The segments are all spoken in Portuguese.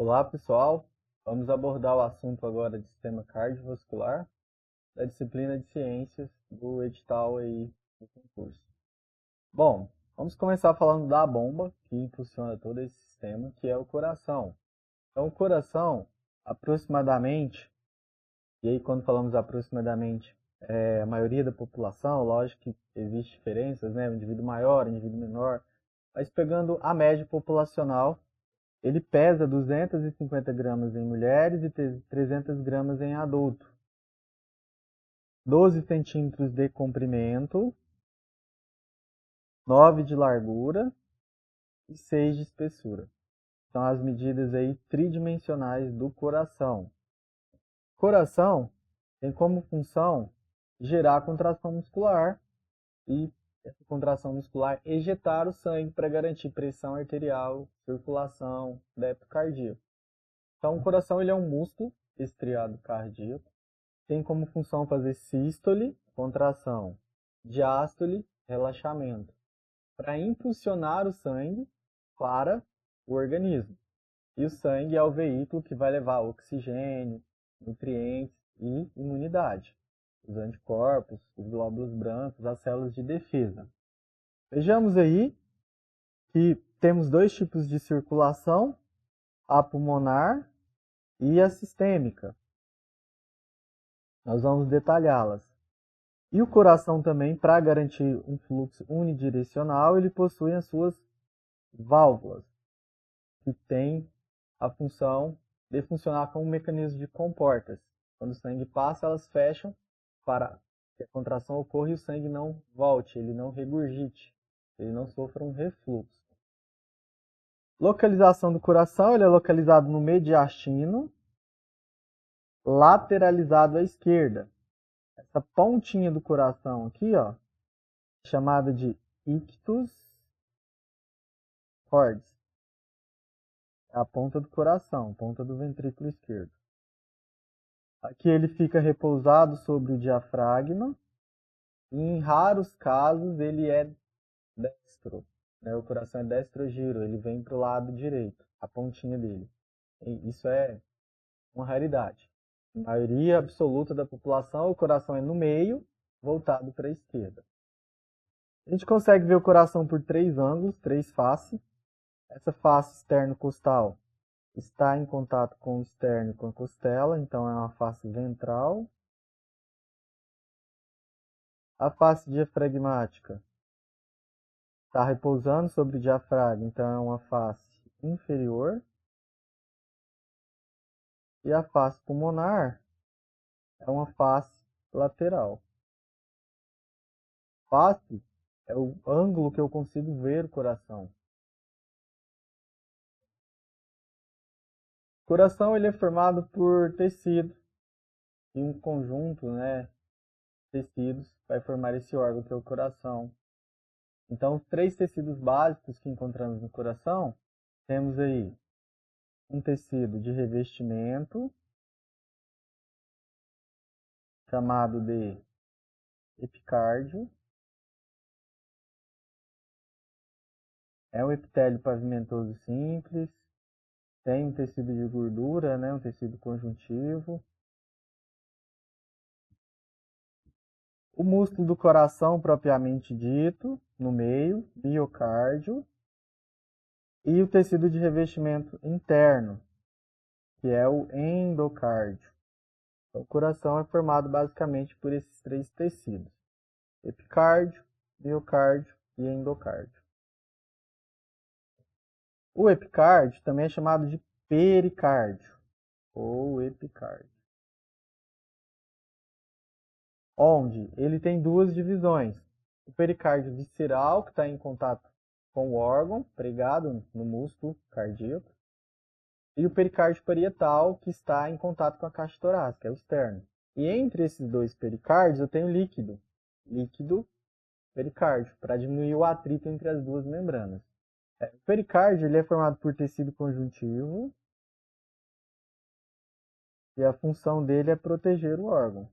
Olá, pessoal. Vamos abordar o assunto agora de sistema cardiovascular da disciplina de ciências do edital aí do concurso. Bom, vamos começar falando da bomba que impulsiona todo esse sistema, que é o coração. Então, o coração, aproximadamente, e aí quando falamos aproximadamente, a maioria da população, lógico que existem diferenças, né? Um indivíduo maior, um indivíduo menor, mas pegando a média populacional, ele pesa 250 gramas em mulheres e 300 gramas em adulto. 12 centímetros de comprimento, 9 de largura e 6 de espessura. São as medidas aí tridimensionais do coração. O coração tem como função gerar contração muscular e essa contração muscular ejetar o sangue para garantir pressão arterial, circulação, débito cardíaco. Então, o coração ele é um músculo estriado cardíaco, tem como função fazer sístole, contração, diástole, relaxamento, para impulsionar o sangue para o organismo. E o sangue é o veículo que vai levar oxigênio, nutrientes e imunidade, os anticorpos, os glóbulos brancos, as células de defesa. Vejamos aí que temos dois tipos de circulação, a pulmonar e a sistêmica. Nós vamos detalhá-las. E o coração também, para garantir um fluxo unidirecional, ele possui as suas válvulas, que têm a função de funcionar como um mecanismo de comportas. Quando o sangue passa, elas fecham para que a contração ocorra e o sangue não volte, ele não regurgite, ele não sofra um refluxo. Localização do coração, ele é localizado no mediastino, lateralizado à esquerda. Essa pontinha do coração aqui, ó, chamada de ictus cordis. É a ponta do coração, ponta do ventrículo esquerdo. Aqui ele fica repousado sobre o diafragma e em raros casos ele é destro. Né? O coração é destro-giro, ele vem para o lado direito, a pontinha dele. E isso é uma raridade. Na maioria absoluta da população, o coração é no meio, voltado para a esquerda. A gente consegue ver o coração por três ângulos, três faces. Essa face externo-costal está em contato com o externo e com a costela, então é uma face ventral. A face diafragmática está repousando sobre o diafragma, então é uma face inferior. E a face pulmonar é uma face lateral. Face é o ângulo que eu consigo ver o coração. O coração ele é formado por tecido, e um conjunto, né, de tecidos vai formar esse órgão que é o coração. Então, os três tecidos básicos que encontramos no coração, temos aí um tecido de revestimento, chamado de epicárdio. É um epitélio pavimentoso simples, tem um tecido de gordura, né, um tecido conjuntivo. O músculo do coração propriamente dito, no meio, miocárdio. E o tecido de revestimento interno, que é o endocárdio. Então, o coração é formado basicamente por esses três tecidos: epicárdio, miocárdio e endocárdio. O epicárdio também é chamado de pericárdio ou epicárdio, onde ele tem duas divisões. O pericárdio visceral, que está em contato com o órgão pregado no músculo cardíaco, e o pericárdio parietal, que está em contato com a caixa torácica, é o externo. E entre esses dois pericárdios eu tenho líquido pericárdio, para diminuir o atrito entre as duas membranas. O pericárdio ele é formado por tecido conjuntivo e a função dele é proteger o órgão.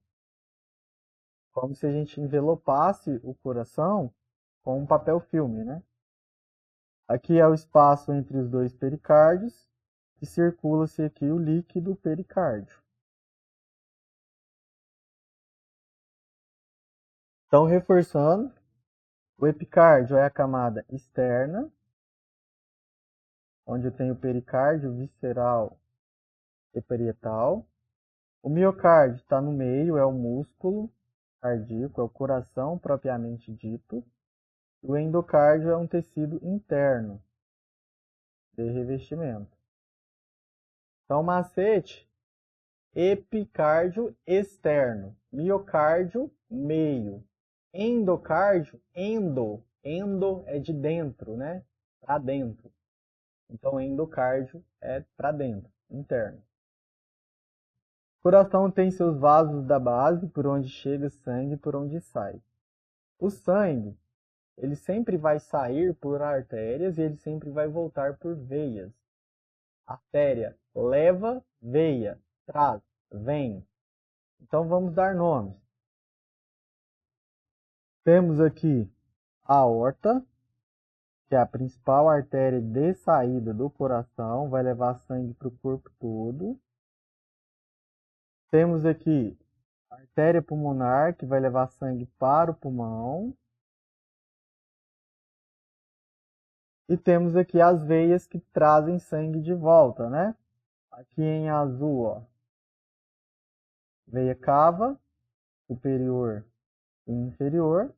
Como se a gente envelopasse o coração com um papel filme, né? Aqui é o espaço entre os dois pericárdios e circula-se aqui o líquido pericárdio. Então, reforçando, o epicárdio é a camada externa, onde eu tenho o pericárdio visceral e parietal. O miocárdio está no meio, é o músculo cardíaco, é o coração propriamente dito. O endocárdio é um tecido interno de revestimento. Então, macete, epicárdio externo, miocárdio meio, endocárdio endo é de dentro, né? Para dentro. Então, endocárdio é para dentro, interno. O coração tem seus vasos da base, por onde chega sangue e por onde sai. O sangue, ele sempre vai sair por artérias e ele sempre vai voltar por veias. Artéria leva, veia traz, vem. Então vamos dar nomes. Temos aqui a aorta, que é a principal artéria de saída do coração, vai levar sangue para o corpo todo. Temos aqui a artéria pulmonar, que vai levar sangue para o pulmão. E temos aqui as veias que trazem sangue de volta, né? Aqui em azul, ó, veia cava, superior e inferior,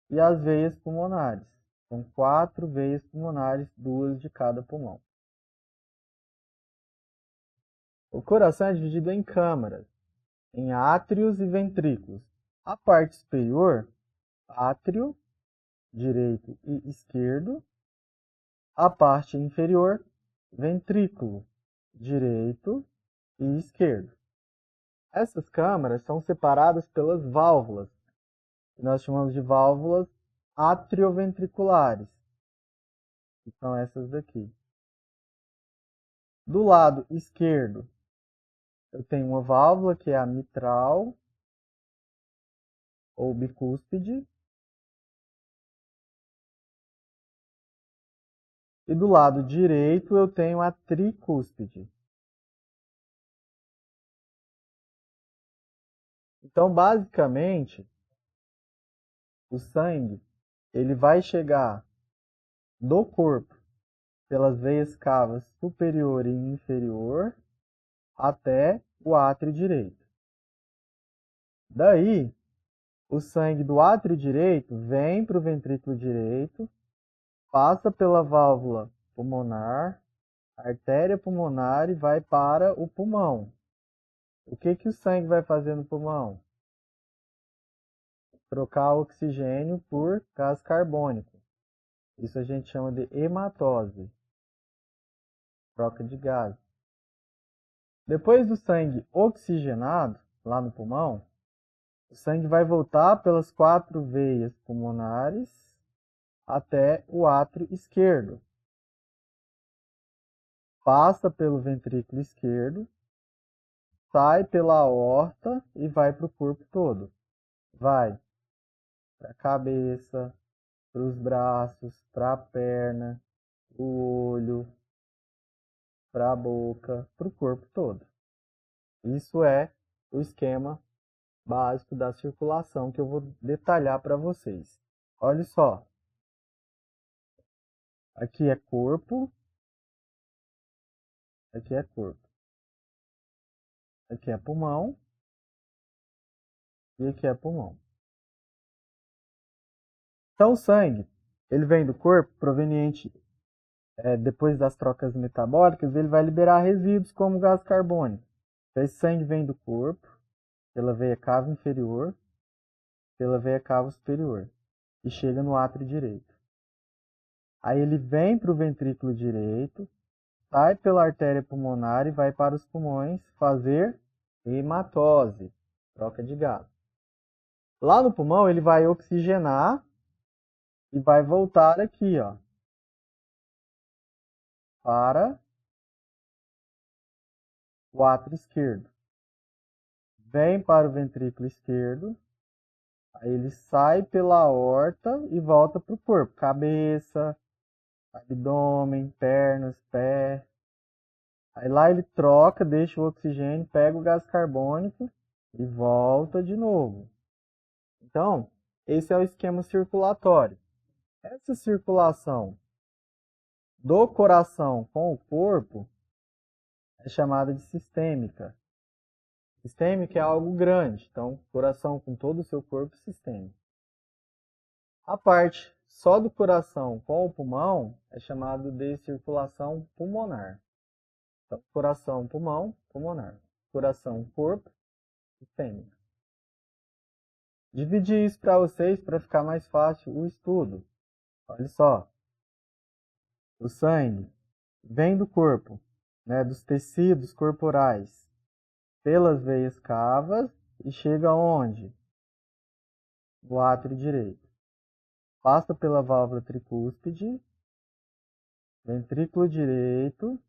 e as veias pulmonares. São 4 veias pulmonares, 2 de cada pulmão. O coração é dividido em câmaras, em átrios e ventrículos. A parte superior, átrio, direito e esquerdo. A parte inferior, ventrículo, direito e esquerdo. Essas câmaras são separadas pelas válvulas, que nós chamamos de válvulas atrioventriculares, que são essas daqui. Do lado esquerdo, eu tenho uma válvula que é a mitral ou bicúspide. E do lado direito eu tenho a tricúspide. Então, basicamente, o sangue ele vai chegar do corpo pelas veias cavas superior e inferior até o átrio direito. Daí, o sangue do átrio direito vem para o ventrículo direito, passa pela válvula pulmonar, artéria pulmonar e vai para o pulmão. O que o sangue vai fazer no pulmão? Trocar o oxigênio por gás carbônico. Isso a gente chama de hematose, troca de gás. Depois do sangue oxigenado, lá no pulmão, o sangue vai voltar pelas 4 veias pulmonares até o átrio esquerdo. Passa pelo ventrículo esquerdo, sai pela aorta e vai para o corpo todo. Vai para a cabeça, para os braços, para a perna, o olho, para a boca, para o corpo todo. Isso é o esquema básico da circulação que eu vou detalhar para vocês. Olha só. Aqui é corpo. Aqui é corpo. Aqui é pulmão. E aqui é pulmão. Então o sangue, ele vem do corpo proveniente, depois das trocas metabólicas, ele vai liberar resíduos como gás carbônico. Então esse sangue vem do corpo, pela veia cava inferior, pela veia cava superior, e chega no átrio direito. Aí ele vem para o ventrículo direito, sai pela artéria pulmonar e vai para os pulmões fazer hematose, troca de gás. Lá no pulmão ele vai oxigenar e vai voltar aqui, ó, para o átrio esquerdo. Vem para o ventrículo esquerdo, aí ele sai pela aorta e volta para o corpo, cabeça, abdômen, pernas, pé. Aí lá ele troca, deixa o oxigênio, pega o gás carbônico e volta de novo. Então, esse é o esquema circulatório. Essa circulação do coração com o corpo é chamada de sistêmica. Sistêmica é algo grande, então coração com todo o seu corpo sistêmico. A parte só do coração com o pulmão é chamado de circulação pulmonar. Então, coração, pulmão, pulmonar. Coração, corpo, sistêmica. Dividi isso para vocês para ficar mais fácil o estudo. Olha só. O sangue vem do corpo, né, dos tecidos corporais, pelas veias cavas e chega aonde? O átrio direito. Passa pela válvula tricúspide, ventrículo direito,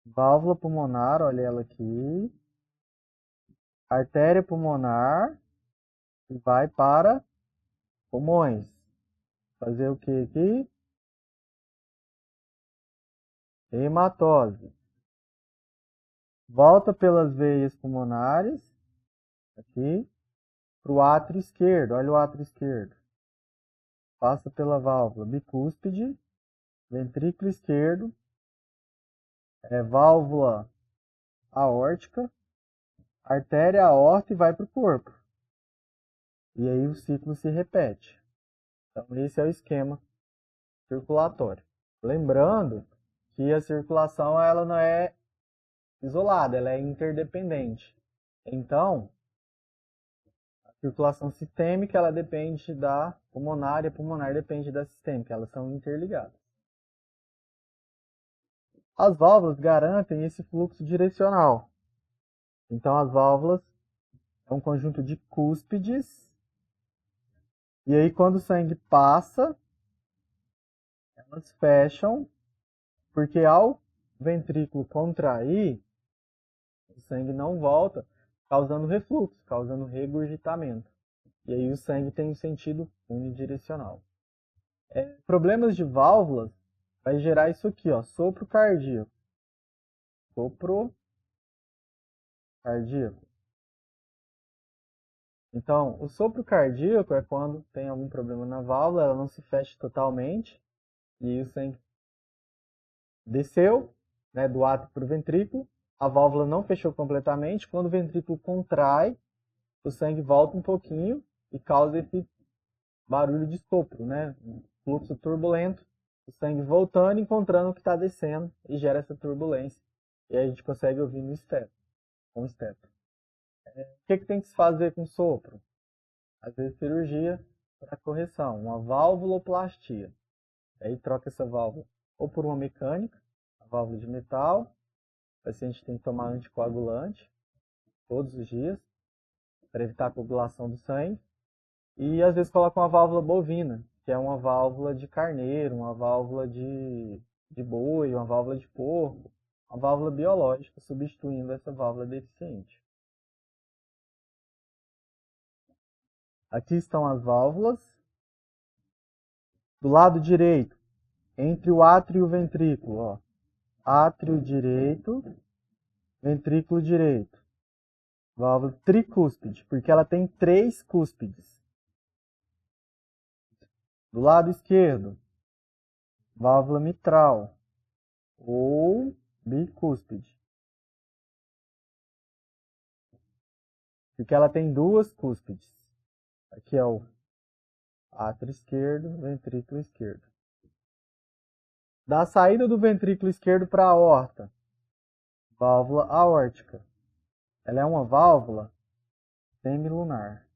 válvula pulmonar, olha ela aqui, artéria pulmonar e vai para pulmões. Fazer o que aqui? Hematose. Volta pelas veias pulmonares, aqui, para o átrio esquerdo. Olha o átrio esquerdo. Passa pela válvula bicúspide, ventrículo esquerdo, válvula aórtica, artéria aorta e vai para o corpo. E aí o ciclo se repete. Então esse é o esquema circulatório. Lembrando que a circulação ela não é isolada, ela é interdependente. Então, a circulação sistêmica ela depende da pulmonar e a pulmonar depende da sistêmica, elas são interligadas. As válvulas garantem esse fluxo direcional. Então, as válvulas é um conjunto de cúspides. E aí, quando o sangue passa, elas fecham, porque ao ventrículo contrair, o sangue não volta, causando refluxo, causando regurgitamento. E aí o sangue tem um sentido unidirecional. Problemas de válvulas vai gerar isso aqui, ó, sopro cardíaco. Sopro cardíaco. Então, o sopro cardíaco é quando tem algum problema na válvula, ela não se fecha totalmente, e o sangue desceu, né, do átrio para o ventrículo, a válvula não fechou completamente, quando o ventrículo contrai, o sangue volta um pouquinho e causa esse barulho de sopro, né, um fluxo turbulento, o sangue voltando, encontrando o que está descendo e gera essa turbulência. E aí a gente consegue ouvir no esteto, com o esteto. O que tem que se fazer com sopro? Às vezes cirurgia para correção, uma valvuloplastia. Aí troca essa válvula ou por uma mecânica, a válvula de metal. O paciente tem que tomar anticoagulante todos os dias para evitar a coagulação do sangue. E às vezes coloca uma válvula bovina, que é uma válvula de carneiro, uma válvula de boi, uma válvula de porco, uma válvula biológica, substituindo essa válvula deficiente. Aqui estão as válvulas. Do lado direito, entre o átrio e o ventrículo, ó. Átrio direito, ventrículo direito. Válvula tricúspide, porque ela tem 3 cúspides. Do lado esquerdo, válvula mitral ou bicúspide, porque ela tem 2 cúspides. Aqui é o átrio esquerdo, ventrículo esquerdo. Da saída do ventrículo esquerdo para a aorta, válvula aórtica. Ela é uma válvula semilunar.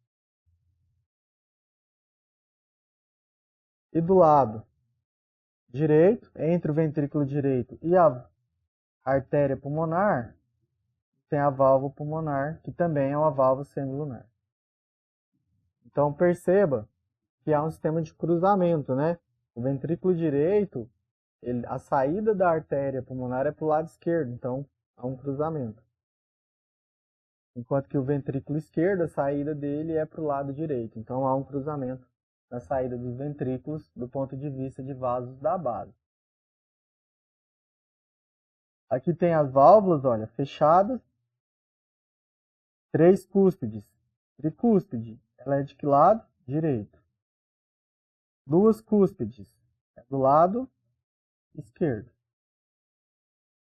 E do lado direito, entre o ventrículo direito e a artéria pulmonar, tem a válvula pulmonar, que também é uma válvula semilunar. Então perceba que há um sistema de cruzamento, né? O ventrículo direito, a saída da artéria pulmonar é para o lado esquerdo, então há um cruzamento. Enquanto que o ventrículo esquerdo, a saída dele é para o lado direito, então há um cruzamento na saída dos ventrículos do ponto de vista de vasos da base. Aqui tem as válvulas, olha, fechadas. 3 cúspides. Tricúspide, ela é de que lado? Direito. 2 cúspides, é do lado esquerdo.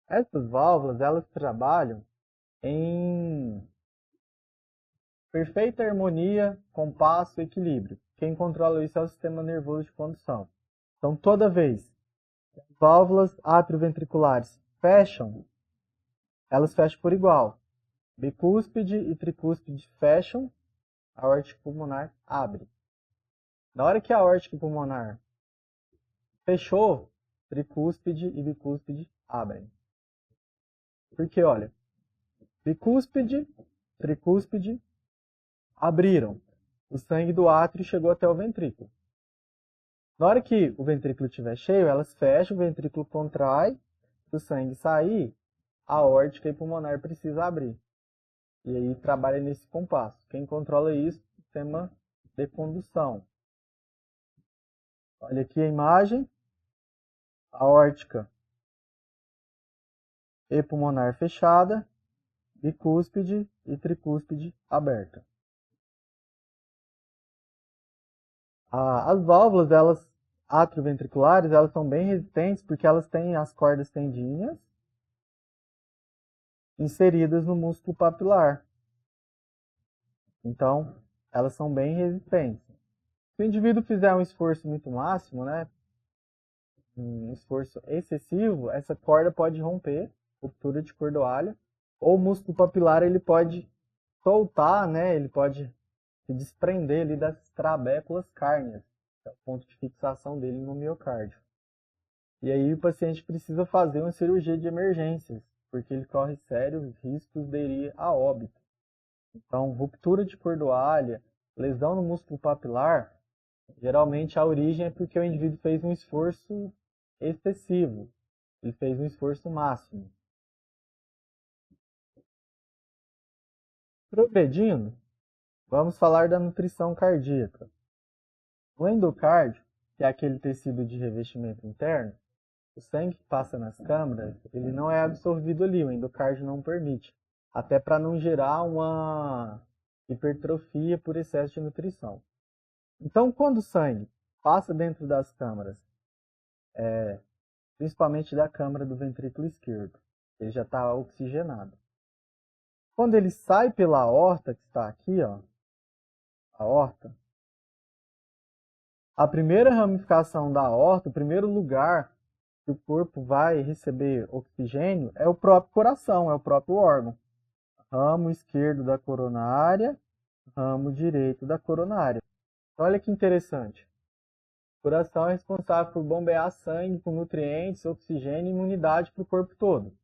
Essas válvulas, elas trabalham em perfeita harmonia, compasso e equilíbrio. Quem controla isso é o sistema nervoso de condução. Então, toda vez que as válvulas atrioventriculares fecham, elas fecham por igual. Bicúspide e tricúspide fecham, a aórtica pulmonar abre. Na hora que a aórtica pulmonar fechou, tricúspide e bicúspide abrem. Porque, olha, bicúspide, tricúspide abriram. O sangue do átrio chegou até o ventrículo. Na hora que o ventrículo estiver cheio, elas fecham, o ventrículo contrai, se o sangue sair, a aórtica e pulmonar precisa abrir. E aí trabalha nesse compasso. Quem controla isso é o sistema de condução. Olha aqui a imagem, aórtica e pulmonar fechada, bicúspide e tricúspide aberta. As válvulas, elas atrioventriculares, elas são bem resistentes porque elas têm as cordas tendinhas inseridas no músculo papilar. Então, elas são bem resistentes. Se o indivíduo fizer um esforço muito máximo, né, um esforço excessivo, essa corda pode romper, ruptura de cordoalha, ou o músculo papilar ele pode soltar, né, ele pode se desprender ali das trabéculas cárneas, que é o ponto de fixação dele no miocárdio. E aí o paciente precisa fazer uma cirurgia de emergências, porque ele corre sérios riscos de ir a óbito. Então, ruptura de cordoalha, lesão no músculo papilar, geralmente a origem é porque o indivíduo fez um esforço excessivo, ele fez um esforço máximo. Progredindo, vamos falar da nutrição cardíaca. O endocárdio, que é aquele tecido de revestimento interno, o sangue que passa nas câmaras, ele não é absorvido ali, o endocárdio não permite, até para não gerar uma hipertrofia por excesso de nutrição. Então, quando o sangue passa dentro das câmaras, principalmente da câmara do ventrículo esquerdo, ele já está oxigenado. Quando ele sai pela aorta, que está aqui, ó, a aorta, a primeira ramificação da aorta, o primeiro lugar que o corpo vai receber oxigênio é o próprio coração, é o próprio órgão. Ramo esquerdo da coronária, ramo direito da coronária. Olha que interessante. O coração é responsável por bombear sangue com nutrientes, oxigênio e imunidade para o corpo todo.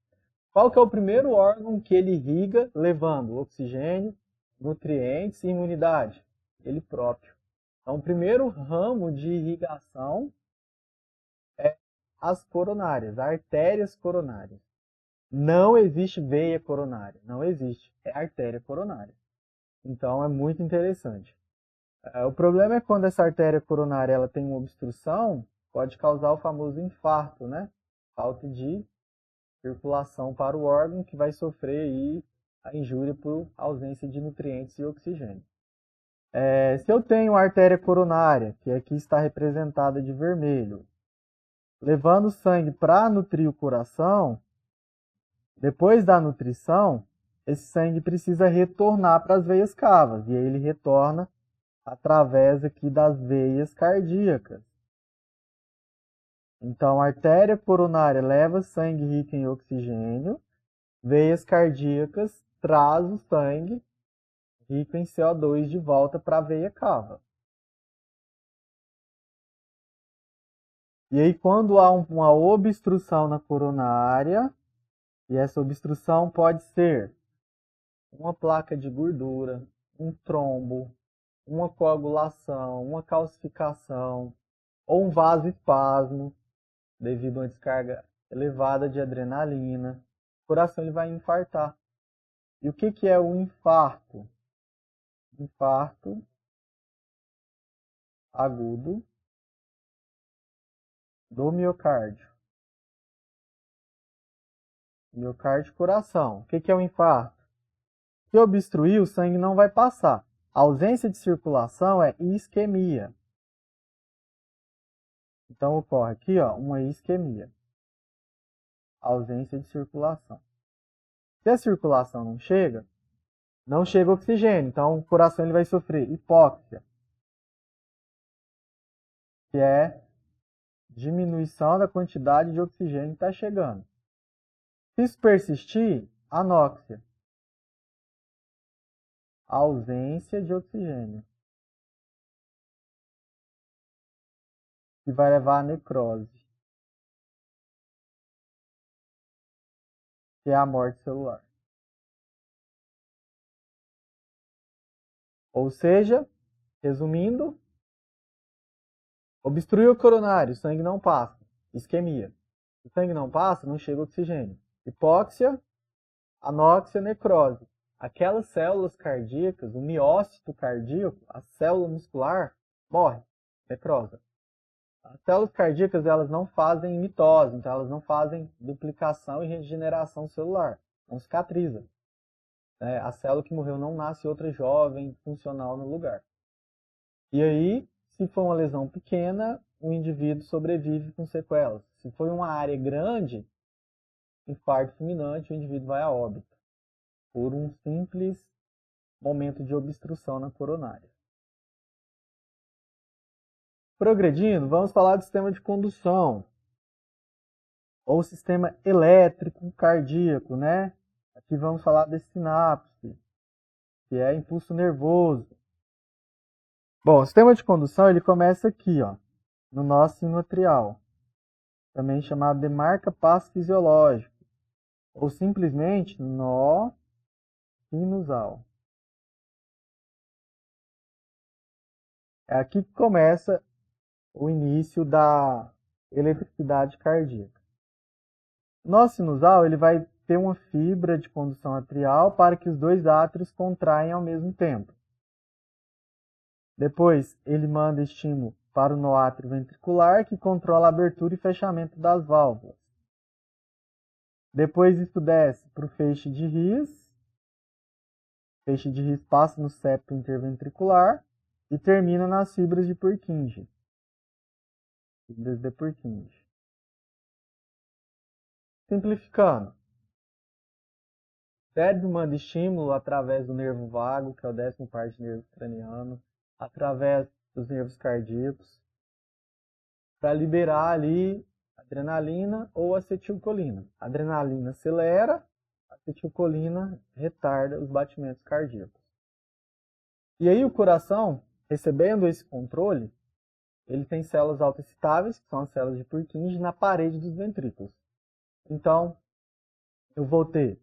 Qual que é o primeiro órgão que ele irriga levando oxigênio, nutrientes e imunidade? Ele próprio. Então, o primeiro ramo de irrigação é as coronárias, artérias coronárias. Não existe veia coronária, não existe, é artéria coronária. Então, é muito interessante. O problema é quando essa artéria coronária ela tem uma obstrução, pode causar o famoso infarto, né? Falta de circulação para o órgão que vai sofrer aí a injúria por ausência de nutrientes e oxigênio. Se eu tenho a artéria coronária, que aqui está representada de vermelho, levando sangue para nutrir o coração, depois da nutrição, esse sangue precisa retornar para as veias cavas, e aí ele retorna através aqui das veias cardíacas. Então, a artéria coronária leva sangue rico em oxigênio, veias cardíacas traz o sangue rico em CO2 de volta para a veia cava. E aí, quando há uma obstrução na coronária, e essa obstrução pode ser uma placa de gordura, um trombo, uma coagulação, uma calcificação, ou um vasoespasmo, devido a uma descarga elevada de adrenalina, o coração ele vai infartar. E o que é o infarto? Infarto agudo do miocárdio. miocárdio, coração. O que é o infarto? Se obstruir, o sangue não vai passar. A ausência de circulação é isquemia. Então, ocorre aqui uma isquemia. Ausência de circulação. Se a circulação não chega oxigênio. Então, o coração ele vai sofrer hipóxia, que é diminuição da quantidade de oxigênio que está chegando. Se isso persistir, anóxia. Ausência de oxigênio. Que vai levar à necrose, que é a morte celular. Ou seja, resumindo, obstruiu o coronário, o sangue não passa. Isquemia. O sangue não passa, não chega oxigênio. Hipóxia, anóxia, necrose. Aquelas células cardíacas, o miócito cardíaco, a célula muscular, morre, necrosa. As células cardíacas elas não fazem mitose, então elas não fazem duplicação e regeneração celular, não cicatriza. A célula que morreu não nasce outra jovem, funcional no lugar. E aí, se for uma lesão pequena, o indivíduo sobrevive com sequelas. Se for uma área grande, infarto fulminante, o indivíduo vai a óbito, por um simples momento de obstrução na coronária. Progredindo, vamos falar do sistema de condução, ou sistema elétrico cardíaco, né? Aqui vamos falar da sinapse, que é impulso nervoso. Bom, o sistema de condução ele começa aqui, no nó sinoatrial, também chamado de marca-passo fisiológico, ou simplesmente nó sinusal. É aqui que começa o início da eletricidade cardíaca. O nó sinusal ele vai ter uma fibra de condução atrial para que os dois átrios contraem ao mesmo tempo. Depois, ele manda estímulo para o nó átrio ventricular, que controla a abertura e fechamento das válvulas. Depois, isso desce para o feixe de His. O feixe de His passa no septo interventricular e termina nas fibras de Purkinje. Fibras de Purkinje. Simplificando, o cérebro manda estímulo através do nervo vago, que é o 10º parte do nervo craniano, através dos nervos cardíacos, para liberar ali adrenalina ou acetilcolina. A adrenalina acelera, a acetilcolina retarda os batimentos cardíacos. E aí o coração, recebendo esse controle, ele tem células autoexcitáveis, que são as células de Purkinje, na parede dos ventrículos. Então, eu vou ter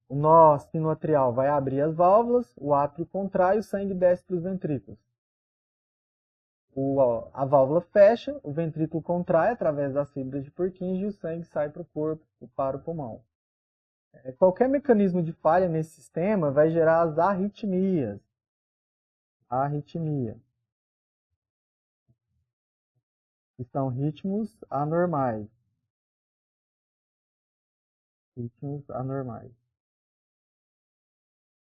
o nó sinoatrial vai abrir as válvulas, o átrio contrai e o sangue desce para os ventrículos. A válvula fecha, o ventrículo contrai através das fibras de Purkinje e o sangue sai para o corpo, para o pulmão. Qualquer mecanismo de falha nesse sistema vai gerar as arritmias. Arritmia. Que são ritmos anormais. Ritmos anormais.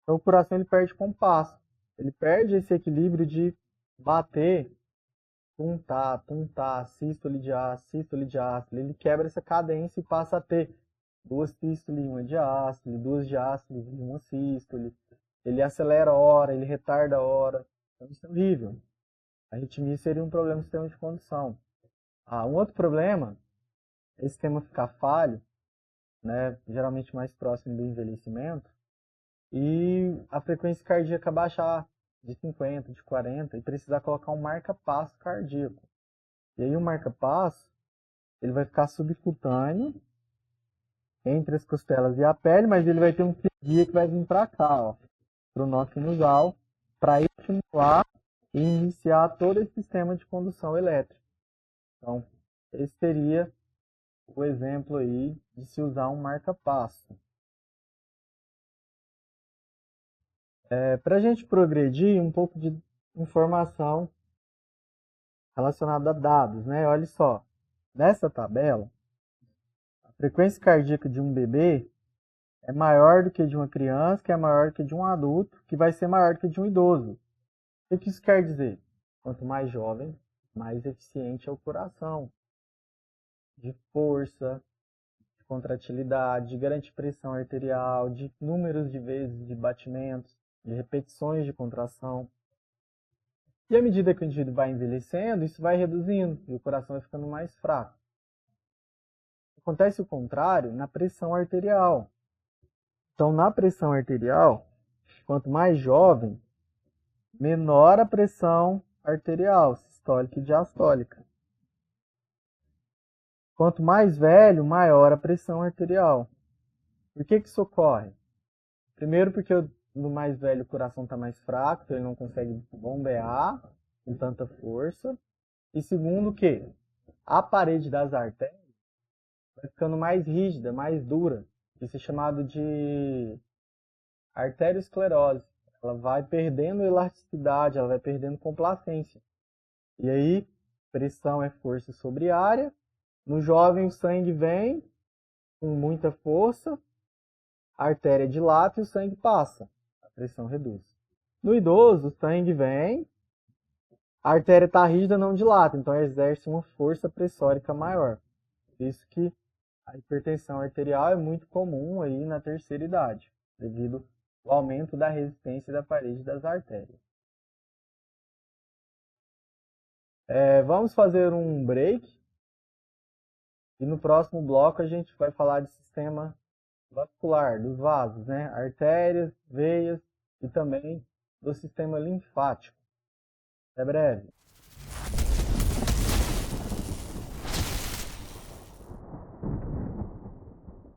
Então o coração ele perde compasso. Ele perde esse equilíbrio de bater, tuntar, sístole, diástole. Ele quebra essa cadência e passa a ter 2 sístole e 1 diástole, 2 diástoles e 1 sístole. Ele acelera a hora, ele retarda a hora. Então isso é horrível. A arritmia seria um problema do sistema de condução. Um outro problema é o sistema ficar falho, né, geralmente mais próximo do envelhecimento, e a frequência cardíaca baixar de 50, de 40, e precisar colocar um marca-passo cardíaco. E aí o marca-passo, ele vai ficar subcutâneo, entre as costelas e a pele, mas ele vai ter um fio que vai vir para cá, para o nó sinusal, para estimular e iniciar todo esse sistema de condução elétrica. Então, esse seria o exemplo aí de se usar um marca-passo. Para a gente progredir, um pouco de informação relacionada a dados, né? Olha só, nessa tabela, a frequência cardíaca de um bebê é maior do que de uma criança, que é maior do que de um adulto, que vai ser maior do que de um idoso. O que isso quer dizer? Quanto mais jovem, mais eficiente é o coração, de força, de contratilidade, de garantir pressão arterial, de números de vezes de batimentos, de repetições de contração. E à medida que o indivíduo vai envelhecendo, isso vai reduzindo e o coração vai ficando mais fraco. Acontece o contrário na pressão arterial. Então, na pressão arterial, quanto mais jovem, menor a pressão arterial, sistólica e diastólica. Quanto mais velho, maior a pressão arterial. Por que isso ocorre? Primeiro porque no mais velho o coração está mais fraco, então ele não consegue bombear com tanta força. E segundo que a parede das artérias vai ficando mais rígida, mais dura. Isso é chamado de arteriosclerose. Ela vai perdendo elasticidade, ela vai perdendo complacência. E aí, pressão é força sobre área. No jovem, o sangue vem com muita força, a artéria dilata e o sangue passa. A pressão reduz. No idoso, o sangue vem, a artéria está rígida, não dilata, então exerce uma força pressórica maior. Por isso que a hipertensão arterial é muito comum aí na terceira idade, devido ao aumento da resistência da parede das artérias. Vamos fazer um break e no próximo bloco a gente vai falar de sistema vascular, dos vasos, né? Artérias, veias e também do sistema linfático. Até breve.